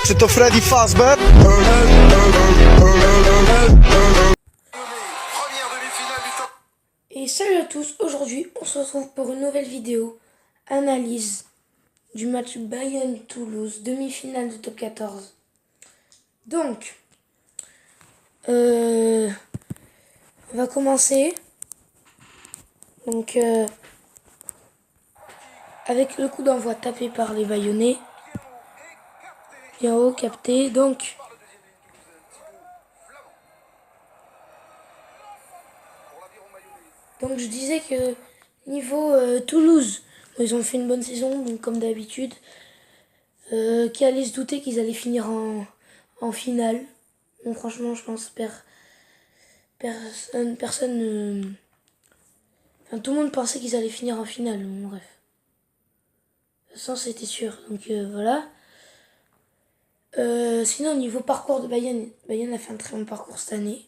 C'est ton Freddy Fazbear. Et salut à tous, aujourd'hui on se retrouve pour une nouvelle vidéo, analyse du match Bayern-Toulouse, demi-finale de top 14. Donc, on va commencer. Donc, avec le coup d'envoi tapé par les Bayonnais. Bien haut, capté. Donc, je disais que niveau Toulouse, ils ont fait une bonne saison, donc comme d'habitude. Qui allait se douter qu'ils allaient finir en finale. Donc franchement, je pense personne enfin, tout le monde pensait qu'ils allaient finir en finale. Bon, bref. Ça, c'était sûr. Donc voilà. Sinon, au niveau parcours de Bayern a fait un très bon parcours cette année.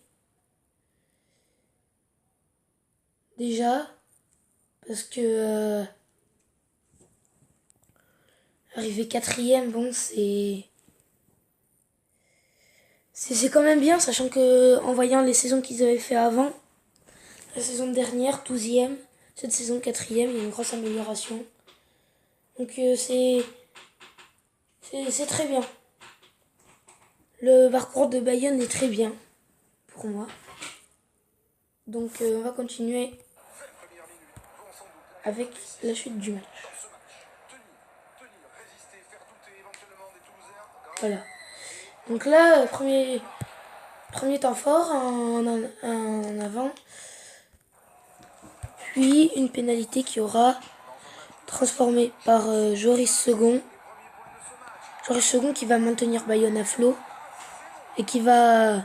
Déjà, parce que arriver quatrième, bon, c'est quand même bien, sachant que en voyant les saisons qu'ils avaient fait avant, la saison dernière, 12e, cette saison 4e, il y a une grosse amélioration. Donc c'est très bien. Le parcours de Bayern est très bien pour moi. Donc on va continuer avec la suite du match. Voilà. Donc là, premier temps fort en avant. Puis une pénalité qui aura transformé par Joris Second. Joris Second qui va maintenir Bayonne à flot et qui va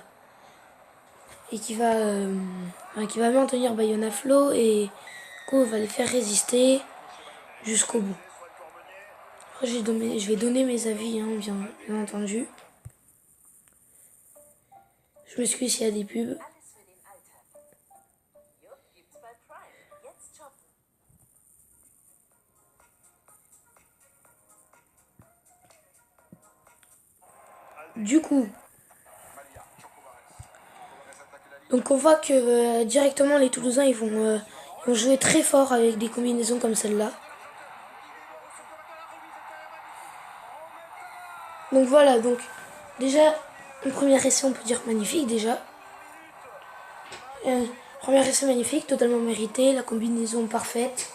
maintenir Bayonne à flot et Ko va les faire résister jusqu'au bout. Après, je vais donner mes avis, hein, bien entendu. Je m'excuse s'il y a des pubs. Du coup, donc on voit que directement les Toulousains ils vont jouer très fort avec des combinaisons comme celle-là. Donc voilà, donc déjà une première essai on peut dire magnifique déjà. Premier essai magnifique, totalement mérité, la combinaison parfaite.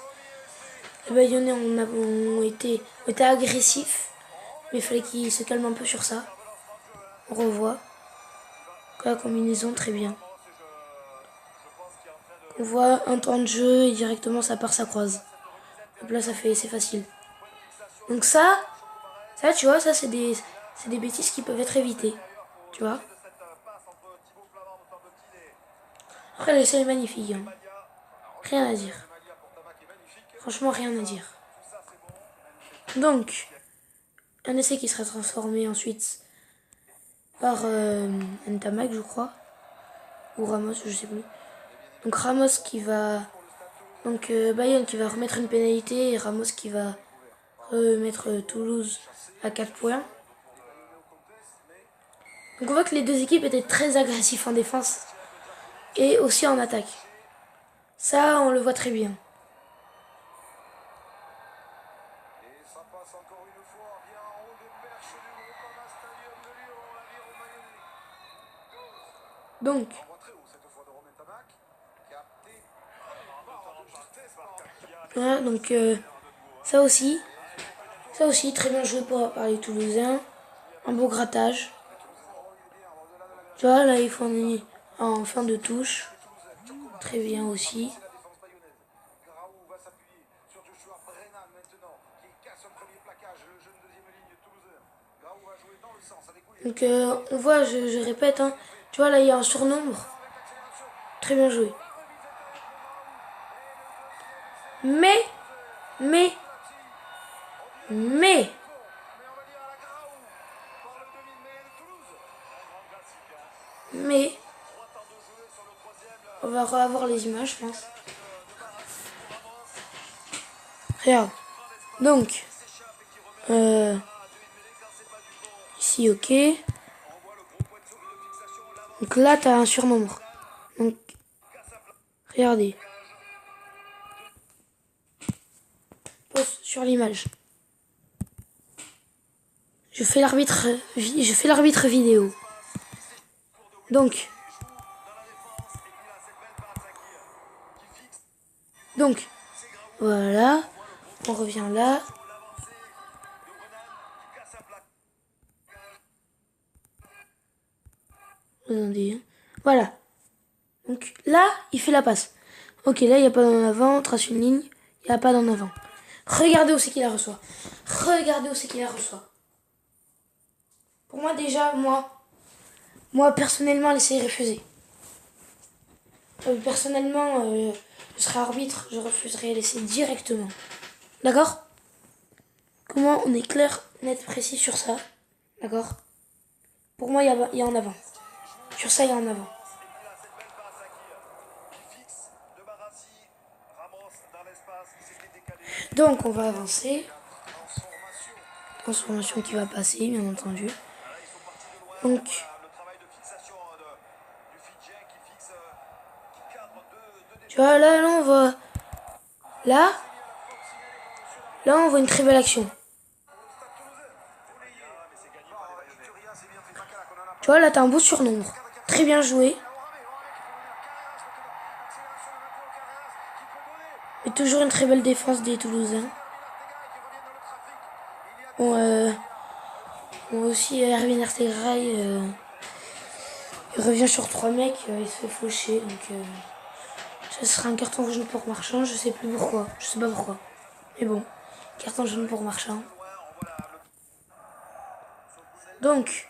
Les Bayonnais ont été agressifs, mais il fallait qu'ils se calment un peu sur ça. On revoit la combinaison très bien. On voit un temps de jeu et directement ça part, ça croise. Donc là c'est facile. Donc ça tu vois, ça c'est des bêtises qui peuvent être évitées. Tu vois. Après l'essai est magnifique. Hein. Rien à dire. Franchement rien à dire. Donc, un essai qui sera transformé ensuite par Ntamak je crois. Ou Ramos, je sais plus. Donc Ramos qui va... Donc Bayonne qui va remettre une pénalité et Ramos qui va remettre Toulouse à 4 points. Donc on voit que les deux équipes étaient très agressives en défense et aussi en attaque. Ça, on le voit très bien. Donc, voilà, donc ça aussi très bien joué par les Toulousains. Un beau grattage. Tu vois, là, ils font en fin de touche. Très bien aussi. Donc, on voit, je répète, hein, tu vois, là, il y a un surnombre. Très bien joué. Mais, on va revoir les images, je pense. Regarde. Donc, Ici, ok. Donc là, tu as un surnombre. Donc, regardez. Pause sur l'image. Je fais l'arbitre vidéo. Donc, voilà. On revient là. Attendez. Voilà. Donc là, il fait la passe. Ok, là, il n'y a pas d'en avant. Trace une ligne. Il n'y a pas d'en avant. Regardez où c'est qu'il la reçoit. Regardez où c'est qu'il la reçoit. Pour moi, déjà, moi personnellement, laisser refuser. Personnellement, je serais arbitre, je refuserais laisser directement. D'accord? Comment on est clair, net, précis sur ça? D'accord? Pour moi, il y a en avant. Sur ça, il y a en avant. Donc, on va avancer. Transformation qui va passer, bien entendu. Donc, tu vois, là, on voit... Là, on voit une très belle action. Tu vois, là, t'as un beau surnombre. Très bien joué. Et toujours une très belle défense des Toulousains. Bon, aussi, Erwin Artegrail, il revient sur 3 mecs, il se fait faucher. Donc, ça sera un carton jaune pour Marchand. Je sais plus pourquoi. Je sais pas pourquoi. Mais bon, carton jaune pour Marchand. Donc,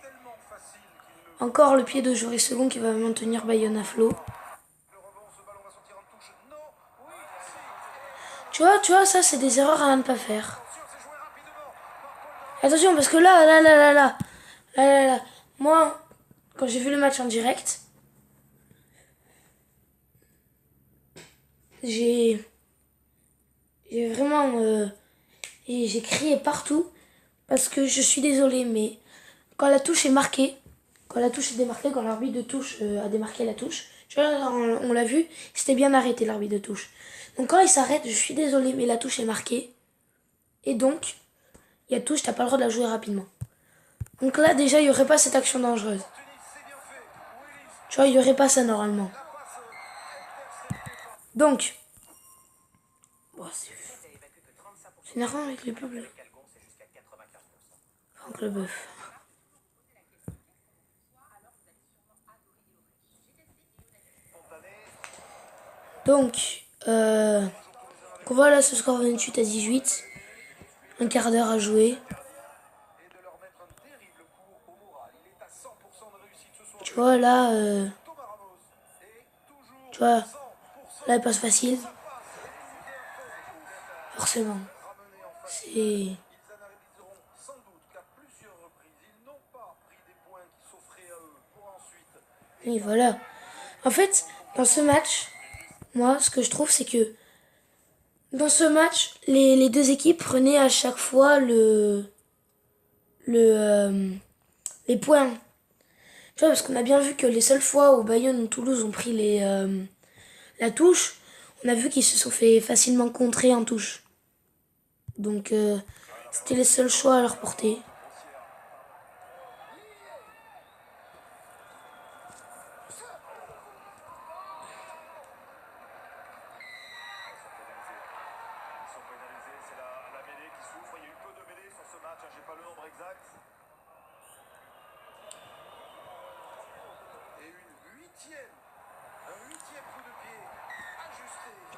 encore le pied de Joris Second qui va maintenir Bayonne à flot. Tu vois, ça c'est des erreurs à ne pas faire. Attention, parce que là, moi, quand j'ai vu le match en direct, j'ai vraiment, j'ai crié partout, parce que je suis désolée, mais quand la touche est marquée, quand la touche est démarquée, quand l'arbitre de touche a démarqué la touche, tu vois, on l'a vu, c'était bien arrêté l'arbitre de touche. Donc quand il s'arrête, je suis désolée, mais la touche est marquée, et donc, il y a touche, t'as pas le droit de la jouer rapidement. Donc là, déjà, il n'y aurait pas cette action dangereuse. Tu vois, il n'y aurait pas ça normalement. Donc, bon, c'est énervant avec les bleus. Franck Leboeuf. Donc, voilà ce score 28 à 18. Un quart d'heure à jouer. Tu vois, là, tu vois, là, elle passe facile. Forcément. C'est... Et voilà. En fait, dans ce match, moi, ce que je trouve, c'est que dans ce match, les deux équipes prenaient à chaque fois les points. Tu vois, parce qu'on a bien vu que les seules fois où Bayonne ou Toulouse ont pris la touche, on a vu qu'ils se sont fait facilement contrer en touche. Donc, c'était les seuls choix à leur portée.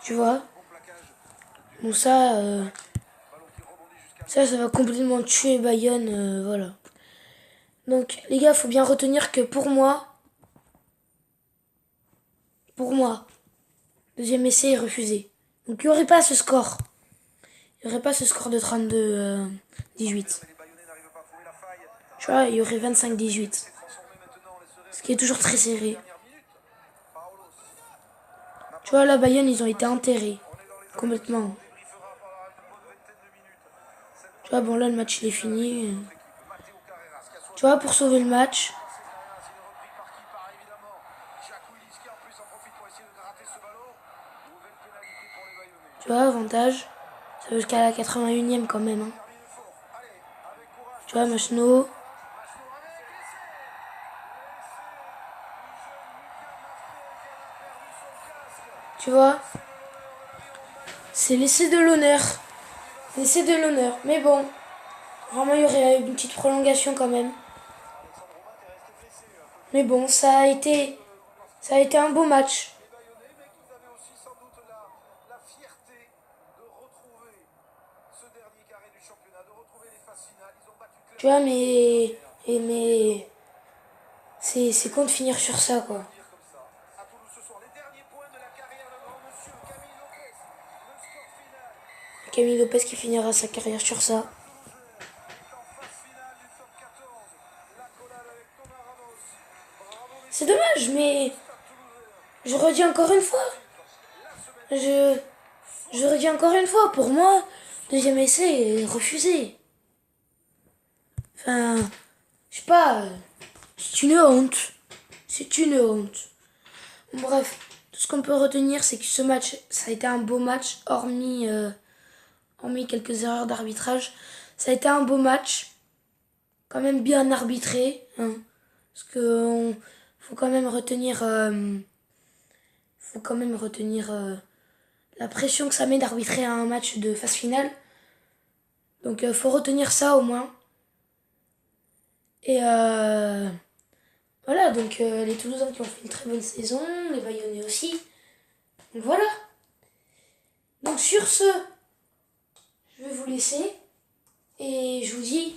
Tu vois? Bon, ça va complètement tuer Bayonne, voilà. Donc, les gars, faut bien retenir que pour moi, deuxième essai est refusé. Donc, il n'y aurait pas ce score. Il n'y aurait pas ce score de 32-18. Tu vois, il y aurait 25-18. Ce qui est toujours très serré. Tu vois, là, Bayonne, ils ont été enterrés. Complètement. Tu vois, bon, là, le match, il est fini. Tu vois, pour sauver le match. Tu vois, avantage. Ça va jusqu'à la 81e quand même. Hein. Tu vois, Machno. Tu vois, c'est l'essai de l'honneur. L'essai de l'honneur. Mais bon, vraiment, il y aurait une petite prolongation quand même. Mais bon, ça a été un beau match. Tu vois, mais c'est con de finir sur ça, quoi. Camille Lopez qui finira sa carrière sur ça. C'est dommage, mais je redis encore une fois. Je, je redis encore une fois, pour moi, deuxième essai est refusé. Enfin, je sais pas, c'est une honte. C'est une honte. Bref, tout ce qu'on peut retenir, c'est que ce match, ça a été un beau match, hormis quelques erreurs d'arbitrage. Ça a été un beau match, quand même bien arbitré. Hein, parce que faut quand même retenir, la pression que ça met d'arbitrer un match de phase finale. Donc faut retenir ça au moins. Et voilà, donc les Toulousains qui ont fait une très bonne saison, les Bayonnais aussi. Donc voilà. Donc sur ce, je vais vous laisser. Et je vous dis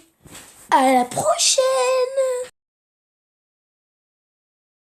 à la prochaine!